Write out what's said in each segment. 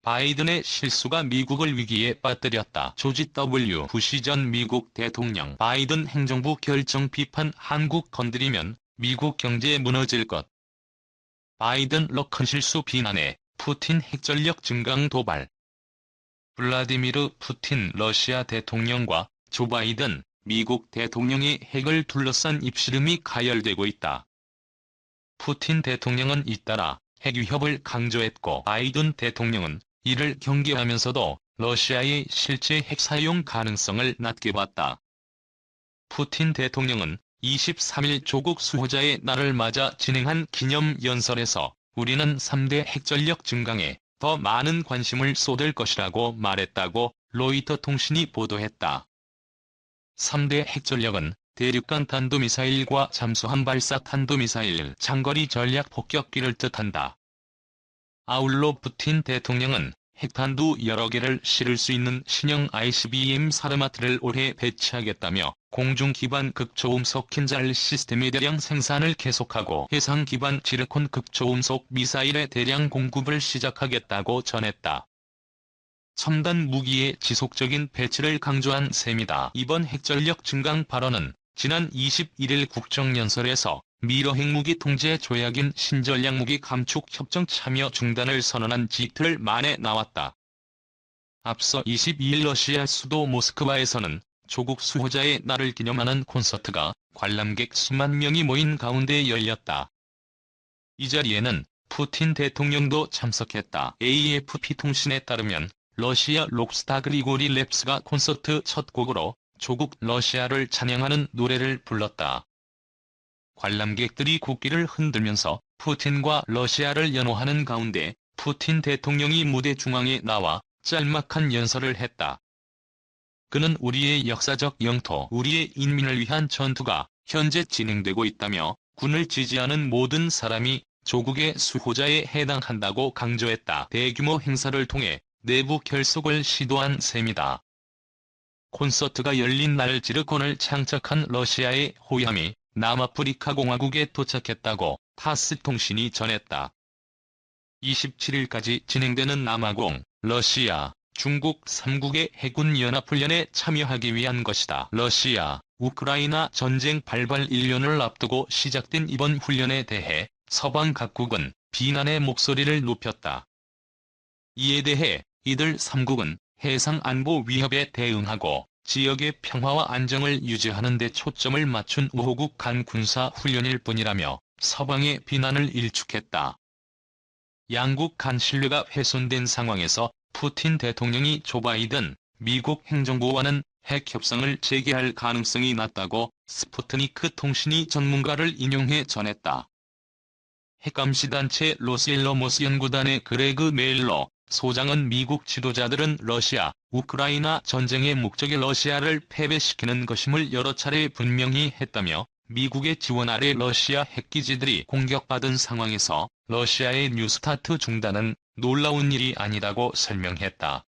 바이든의 실수가 미국을 위기에 빠뜨렸다. 조지 W. 부시 전 미국 대통령. 바이든 행정부 결정 비판. 한국 건드리면 미국 경제 무너질 것. 바이든 큰 실수 비난에 푸틴 핵전력 증강 도발. 블라디미르 푸틴 러시아 대통령과 조 바이든 미국 대통령의 핵을 둘러싼 입씨름이 가열되고 있다. 푸틴 대통령은 잇따라 핵 위협을 강조했고 바이든 대통령은 이를 경계하면서도 러시아의 실제 핵 사용 가능성을 낮게 봤다. 푸틴 대통령은 23일 조국 수호자의 날을 맞아 진행한 기념연설에서 우리는 3대 핵전력 증강에 더 많은 관심을 쏟을 것이라고 말했다고 로이터 통신이 보도했다. 3대 핵전력은 대륙간 탄도미사일과 잠수함 발사 탄도미사일, 장거리 전략 폭격기를 뜻한다. 아울러 푸틴 대통령은 핵탄두 여러 개를 실을 수 있는 신형 ICBM 사르마트를 올해 배치하겠다며 공중 기반 극초음속 킨잘 시스템의 대량 생산을 계속하고 해상 기반 지르콘 극초음속 미사일의 대량 공급을 시작하겠다고 전했다. 첨단 무기의 지속적인 배치를 강조한 셈이다. 이번 핵전력 증강 발언은 지난 21일 국정연설에서 미러 핵무기 통제 조약인 신전략무기 감축 협정 참여 중단을 선언한 이틀 만에 나왔다. 앞서 22일 러시아 수도 모스크바에서는 조국 수호자의 날을 기념하는 콘서트가 관람객 수만 명이 모인 가운데 열렸다. 이 자리에는 푸틴 대통령도 참석했다. AFP 통신에 따르면 러시아 록스타 그리고리 랩스가 콘서트 첫 곡으로 조국 러시아를 찬양하는 노래를 불렀다. 관람객들이 국기를 흔들면서 푸틴과 러시아를 연호하는 가운데 푸틴 대통령이 무대 중앙에 나와 짤막한 연설을 했다. 그는 우리의 역사적 영토, 우리의 인민을 위한 전투가 현재 진행되고 있다며 군을 지지하는 모든 사람이 조국의 수호자에 해당한다고 강조했다. 대규모 행사를 통해 내부 결속을 시도한 셈이다. 콘서트가 열린 날 지르콘을 창작한 러시아의 호위함이 남아프리카 공화국에 도착했다고 타스 통신이 전했다. 27일까지 진행되는 남아공, 러시아, 중국 3국의 해군 연합훈련에 참여하기 위한 것이다. 러시아, 우크라이나 전쟁 발발 1년을 앞두고 시작된 이번 훈련에 대해 서방 각국은 비난의 목소리를 높였다. 이에 대해 이들 3국은 해상 안보 위협에 대응하고 지역의 평화와 안정을 유지하는 데 초점을 맞춘 우호국 간 군사 훈련일 뿐이라며 서방의 비난을 일축했다. 양국 간 신뢰가 훼손된 상황에서 푸틴 대통령이 조 바이든 미국 행정부와는 핵 협상을 재개할 가능성이 낮다고 스푸트니크 통신이 전문가를 인용해 전했다. 핵감시단체 로스엘러모스 연구단의 그레그 메일러 소장은 미국 지도자들은 러시아, 우크라이나 전쟁의 목적이 러시아를 패배시키는 것임을 여러 차례 분명히 했다며 미국의 지원 아래 러시아 핵기지들이 공격받은 상황에서 러시아의 뉴스타트 중단은 놀라운 일이 아니라고 설명했다.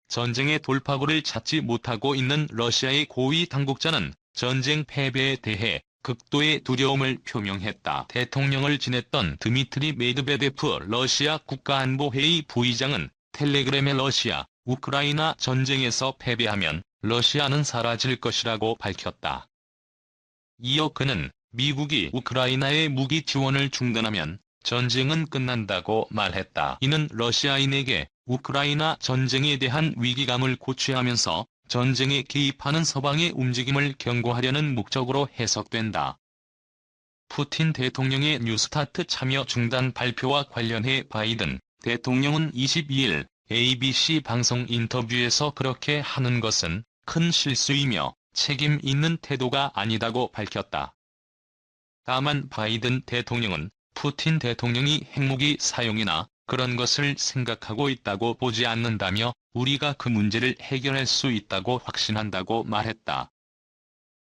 전쟁의 돌파구를 찾지 못하고 있는 러시아의 고위 당국자는 전쟁 패배에 대해 극도의 두려움을 표명했다. 대통령을 지냈던 드미트리 메드베데프 러시아 국가안보회의 부의장은 텔레그램에 러시아, 우크라이나 전쟁에서 패배하면 러시아는 사라질 것이라고 밝혔다. 이어 그는 미국이 우크라이나의 무기 지원을 중단하면 전쟁은 끝난다고 말했다. 이는 러시아인에게 우크라이나 전쟁에 대한 위기감을 고취하면서 전쟁에 개입하는 서방의 움직임을 경고하려는 목적으로 해석된다. 푸틴 대통령의 뉴스타트 참여 중단 발표와 관련해 바이든 대통령은 22일 ABC 방송 인터뷰에서 그렇게 하는 것은 큰 실수이며 책임 있는 태도가 아니다고 밝혔다. 다만 바이든 대통령은 푸틴 대통령이 핵무기 사용이나 그런 것을 생각하고 있다고 보지 않는다며 우리가 그 문제를 해결할 수 있다고 확신한다고 말했다.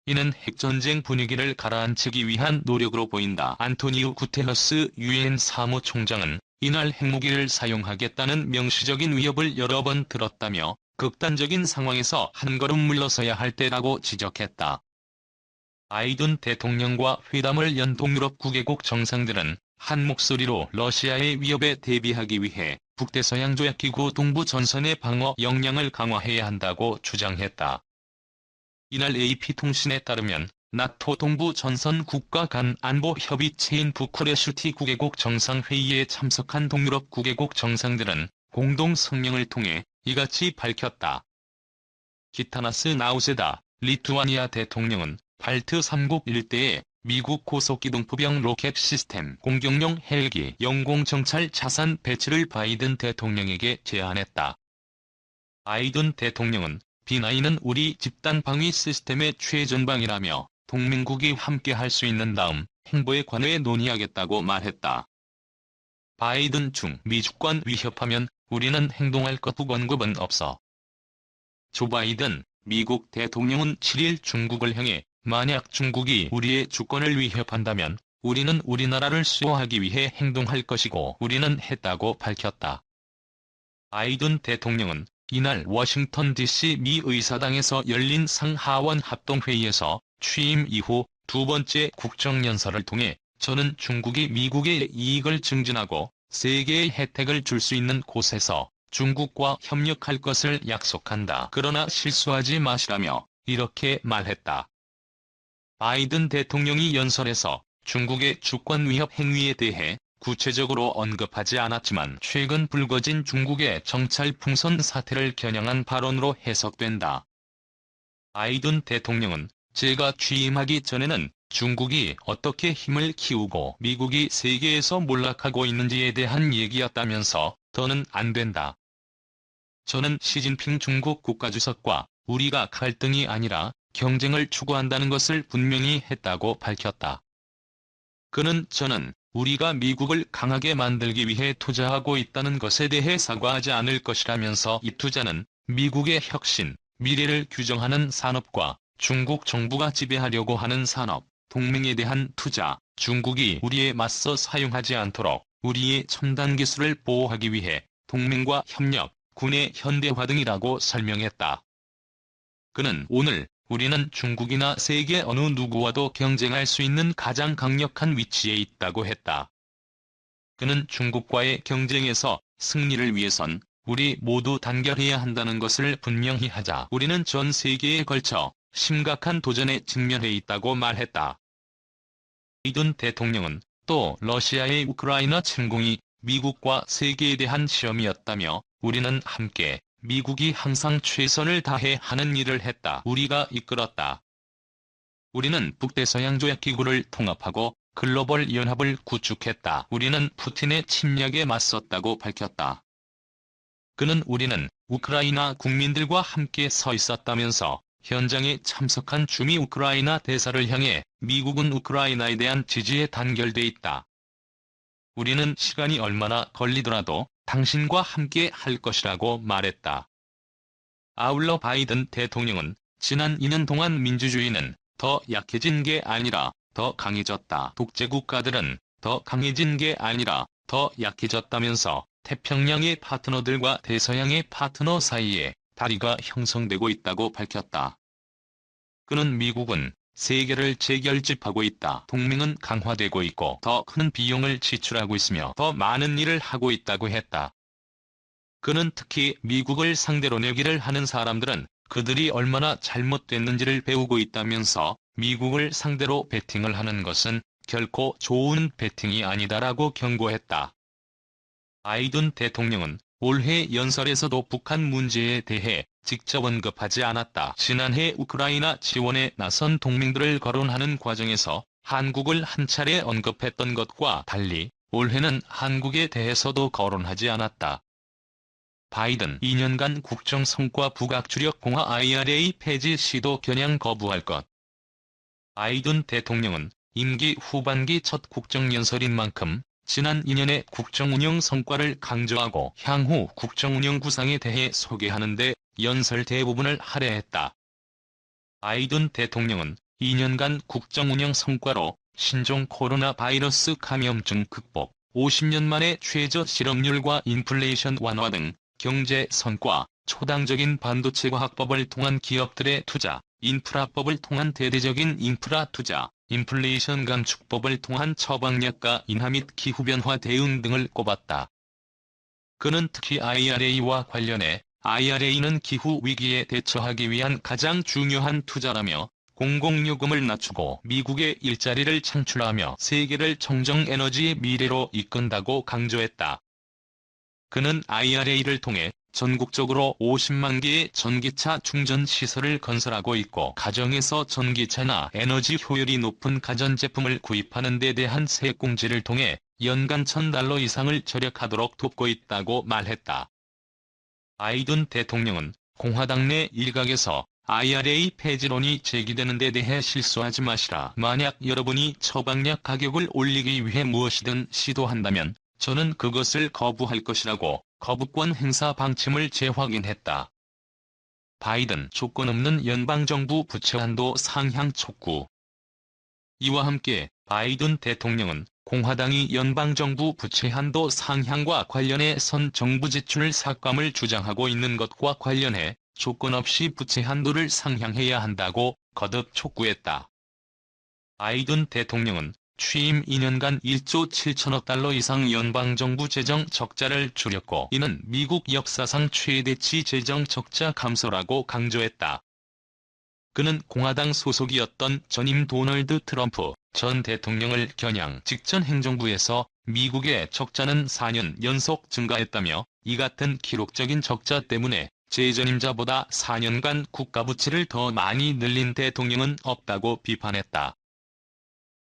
이는 핵전쟁 분위기를 가라앉히기 위한 노력으로 보인다. 안토니우 구테러스 유엔 사무총장은 이날 핵무기를 사용하겠다는 명시적인 위협을 여러 번 들었다며 극단적인 상황에서 한 걸음 물러서야 할 때라고 지적했다. 바이든 대통령과 회담을 연 동유럽 9개국 정상들은 한 목소리로 러시아의 위협에 대비하기 위해 북대서양조약기구 동부 전선의 방어 역량을 강화해야 한다고 주장했다. 이날 AP통신에 따르면 나토 동부 전선 국가 간 안보 협의체인 부쿠레슈티 9개국 정상회의에 참석한 동유럽 9개국 정상들은 공동 성명을 통해 이같이 밝혔다. 기타나스 나우세다 리투아니아 대통령은 발트 3국 일대에 미국 고속기동포병 로켓 시스템 공격용 헬기 영공정찰 자산 배치를 바이든 대통령에게 제안했다. 바이든 대통령은 B9는 우리 집단 방위 시스템의 최전방이라며 동맹국이 함께 할 수 있는 다음 행보에 관해 논의하겠다고 말했다. 바이든 중-미 주권 위협하면 우리는 행동할 것 언급은 없어. 조 바이든 미국 대통령은 7일 중국을 향해 만약 중국이 우리의 주권을 위협한다면 우리는 우리나라를 수호하기 위해 행동할 것이고 우리는 했다고 밝혔다. 바이든 대통령은 이날 워싱턴 DC 미 의사당에서 열린 상하원 합동회의에서 취임 이후 두 번째 국정연설을 통해 저는 중국이 미국의 이익을 증진하고 세계의 혜택을 줄 수 있는 곳에서 중국과 협력할 것을 약속한다. 그러나 실수하지 마시라며 이렇게 말했다. 바이든 대통령이 연설에서 중국의 주권 위협 행위에 대해 구체적으로 언급하지 않았지만 최근 불거진 중국의 정찰 풍선 사태를 겨냥한 발언으로 해석된다. 바이든 대통령은 제가 취임하기 전에는 중국이 어떻게 힘을 키우고 미국이 세계에서 몰락하고 있는지에 대한 얘기였다면서 더는 안 된다. 저는 시진핑 중국 국가주석과 우리가 갈등이 아니라 경쟁을 추구한다는 것을 분명히 했다고 밝혔다. 그는 저는 우리가 미국을 강하게 만들기 위해 투자하고 있다는 것에 대해 사과하지 않을 것이라면서 이 투자는 미국의 혁신, 미래를 규정하는 산업과 중국 정부가 지배하려고 하는 산업, 동맹에 대한 투자, 중국이 우리에 맞서 사용하지 않도록 우리의 첨단 기술을 보호하기 위해 동맹과 협력, 군의 현대화 등이라고 설명했다. 그는 오늘 우리는 중국이나 세계 어느 누구와도 경쟁할 수 있는 가장 강력한 위치에 있다고 했다. 그는 중국과의 경쟁에서 승리를 위해선 우리 모두 단결해야 한다는 것을 분명히 하자 우리는 전 세계에 걸쳐 심각한 도전에 직면해 있다고 말했다. 바이든 대통령은 또 러시아의 우크라이나 침공이 미국과 세계에 대한 시험이었다며 우리는 함께 미국이 항상 최선을 다해 하는 일을 했다. 우리가 이끌었다. 우리는 북대서양조약기구를 통합하고 글로벌 연합을 구축했다. 우리는 푸틴의 침략에 맞섰다고 밝혔다. 그는 우리는 우크라이나 국민들과 함께 서 있었다면서 현장에 참석한 주미 우크라이나 대사를 향해 미국은 우크라이나에 대한 지지에 단결돼 있다. 우리는 시간이 얼마나 걸리더라도 당신과 함께 할 것이라고 말했다. 아울러 바이든 대통령은 지난 2년 동안 민주주의는 더 약해진 게 아니라 더 강해졌다. 독재국가들은 더 강해진 게 아니라 더 약해졌다면서 태평양의 파트너들과 대서양의 파트너 사이에 다리가 형성되고 있다고 밝혔다. 그는 미국은 세계를 재결집하고 있다. 동맹은 강화되고 있고 더 큰 비용을 지출하고 있으며 더 많은 일을 하고 있다고 했다. 그는 특히 미국을 상대로 내기를 하는 사람들은 그들이 얼마나 잘못됐는지를 배우고 있다면서 미국을 상대로 베팅을 하는 것은 결코 좋은 베팅이 아니다라고 경고했다. 바이든 대통령은 올해 연설에서도 북한 문제에 대해 직접 언급하지 않았다. 지난해 우크라이나 지원에 나선 동맹들을 거론하는 과정에서 한국을 한 차례 언급했던 것과 달리 올해는 한국에 대해서도 거론하지 않았다. 바이든 2년간 국정 성과 북악주력 공화 IRA 폐지 시도 겨냥 거부할 것. 바이든 대통령은 임기 후반기 첫 국정연설인 만큼 지난 2년의 국정운영 성과를 강조하고 향후 국정운영 구상에 대해 소개하는 데 연설 대부분을 할애했다. 바이든 대통령은 2년간 국정운영 성과로 신종 코로나 바이러스 감염증 극복, 50년 만에 최저 실업률과 인플레이션 완화 등 경제 성과, 초당적인 반도체 과학법을 통한 기업들의 투자, 인프라법을 통한 대대적인 인프라 투자, 인플레이션 감축법을 통한 처방약가 인하 및 기후변화 대응 등을 꼽았다. 그는 특히 IRA와 관련해 IRA는 기후 위기에 대처하기 위한 가장 중요한 투자라며 공공요금을 낮추고 미국의 일자리를 창출하며 세계를 청정 에너지의 미래로 이끈다고 강조했다. 그는 IRA를 통해 전국적으로 50만 개의 전기차 충전 시설을 건설하고 있고 가정에서 전기차나 에너지 효율이 높은 가전제품을 구입하는 데 대한 세액공제를 통해 연간 $1,000 이상을 절약하도록 돕고 있다고 말했다. 바이든 대통령은 공화당 내 일각에서 IRA 폐지론이 제기되는 데 대해 실수하지 마시라. 만약 여러분이 처방약 가격을 올리기 위해 무엇이든 시도한다면 저는 그것을 거부할 것이라고 거부권 행사 방침을 재확인했다. 바이든 조건 없는 연방정부 부채 한도 상향 촉구. 이와 함께 바이든 대통령은 공화당이 연방정부 부채 한도 상향과 관련해 선 정부 지출 삭감을 주장하고 있는 것과 관련해 조건 없이 부채 한도를 상향해야 한다고 거듭 촉구했다. 바이든 대통령은 취임 2년간 1조 7천억 달러 이상 연방정부 재정 적자를 줄였고 이는 미국 역사상 최대치 재정 적자 감소라고 강조했다. 그는 공화당 소속이었던 전임 도널드 트럼프 전 대통령을 겨냥 직전 행정부에서 미국의 적자는 4년 연속 증가했다며 이 같은 기록적인 적자 때문에 재전임자보다 4년간 국가부채를 더 많이 늘린 대통령은 없다고 비판했다.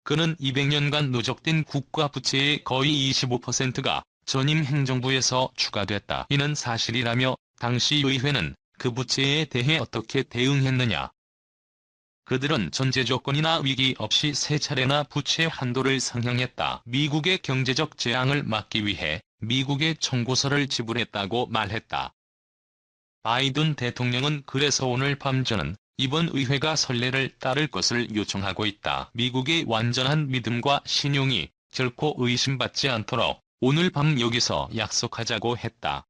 그는 200년간 누적된 국가부채의 거의 25%가 전임 행정부에서 추가됐다. 이는 사실이라며 당시 의회는 그 부채에 대해 어떻게 대응했느냐. 그들은 전제 조건이나 위기 없이 3차례나 부채 한도를 상향했다. 미국의 경제적 재앙을 막기 위해 미국의 청구서를 지불했다고 말했다. 바이든 대통령은 그래서 오늘 밤 저는 이번 의회가 선례를 따를 것을 요청하고 있다. 미국의 완전한 믿음과 신용이 결코 의심받지 않도록 오늘 밤 여기서 약속하자고 했다.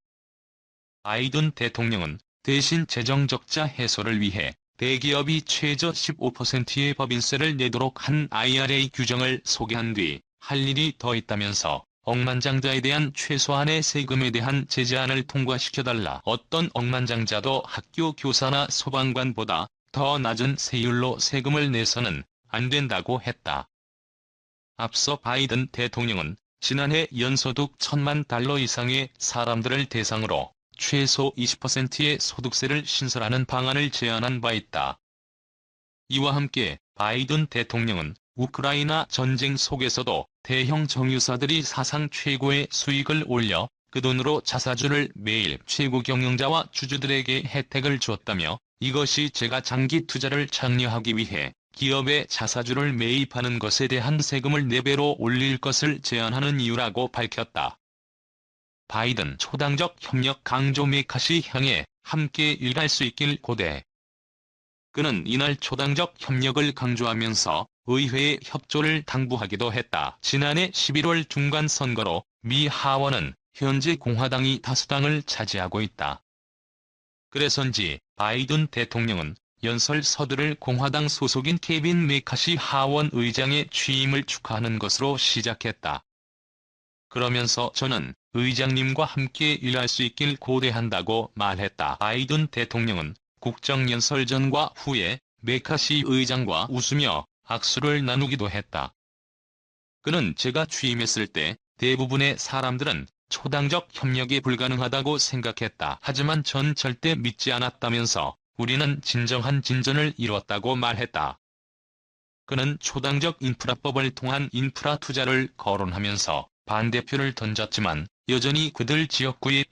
바이든 대통령은 대신 재정적자 해소를 위해 대기업이 최저 15%의 법인세를 내도록 한 IRA 규정을 소개한 뒤 할 일이 더 있다면서 억만장자에 대한 최소한의 세금에 대한 제재안을 통과시켜달라. 어떤 억만장자도 학교 교사나 소방관보다 더 낮은 세율로 세금을 내서는 안 된다고 했다. 앞서 바이든 대통령은 지난해 연소득 $1,000만 이상의 사람들을 대상으로 최소 20%의 소득세를 신설하는 방안을 제안한 바 있다. 이와 함께 바이든 대통령은 우크라이나 전쟁 속에서도 대형 정유사들이 사상 최고의 수익을 올려 그 돈으로 자사주를 매일 최고 경영자와 주주들에게 혜택을 줬다며 이것이 제가 장기 투자를 장려하기 위해 기업의 자사주를 매입하는 것에 대한 세금을 4배로 올릴 것을 제안하는 이유라고 밝혔다. 바이든 초당적 협력 강조 메카시 향해 함께 일할 수 있길 고대. 그는 이날 초당적 협력을 강조하면서 의회의 협조를 당부하기도 했다. 지난해 11월 중간 선거로 미 하원은 현재 공화당이 다수당을 차지하고 있다. 그래서인지 바이든 대통령은 연설 서두를 공화당 소속인 케빈 메카시 하원 의장의 취임을 축하하는 것으로 시작했다. 그러면서 저는 의장님과 함께 일할 수 있길 고대한다고 말했다. 바이든 대통령은 국정연설 전과 후에 메카시 의장과 웃으며 악수를 나누기도 했다. 그는 제가 취임했을 때 대부분의 사람들은 초당적 협력이 불가능하다고 생각했다. 하지만 전 절대 믿지 않았다면서 우리는 진정한 진전을 이뤘다고 말했다. 그는 초당적 인프라법을 통한 인프라 투자를 거론하면서 반대표를 던졌지만 여전히 그들 지역구의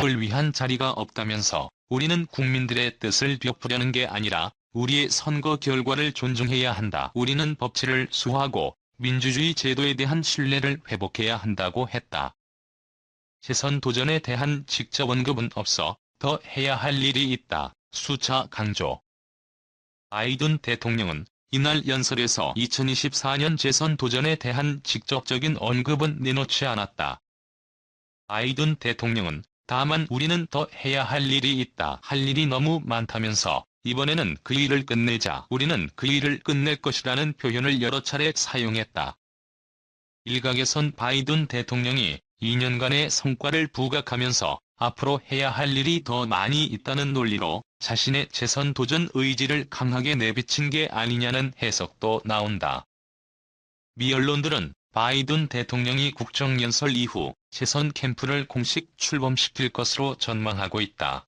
해협을 위한 자리가 없다면서 우리는 국민들의 뜻을 벼푸려는 게 아니라 우리의 선거 결과를 존중해야 한다. 우리는 법치를 수호하고 민주주의 제도에 대한 신뢰를 회복해야 한다고 했다. 재선 도전에 대한 직접 언급은 없어 더 해야 할 일이 있다. 수차 강조. 바이든 대통령은 이날 연설에서 2024년 재선 도전에 대한 직접적인 언급은 내놓지 않았다. 바이든 대통령은 다만 우리는 더 해야 할 일이 있다. 할 일이 너무 많다면서 이번에는 그 일을 끝내자. 우리는 그 일을 끝낼 것이라는 표현을 여러 차례 사용했다. 일각에선 바이든 대통령이 2년간의 성과를 부각하면서 앞으로 해야 할 일이 더 많이 있다는 논리로 자신의 재선 도전 의지를 강하게 내비친 게 아니냐는 해석도 나온다. 미 언론들은 바이든 대통령이 국정연설 이후 재선 캠프를 공식 출범시킬 것으로 전망하고 있다.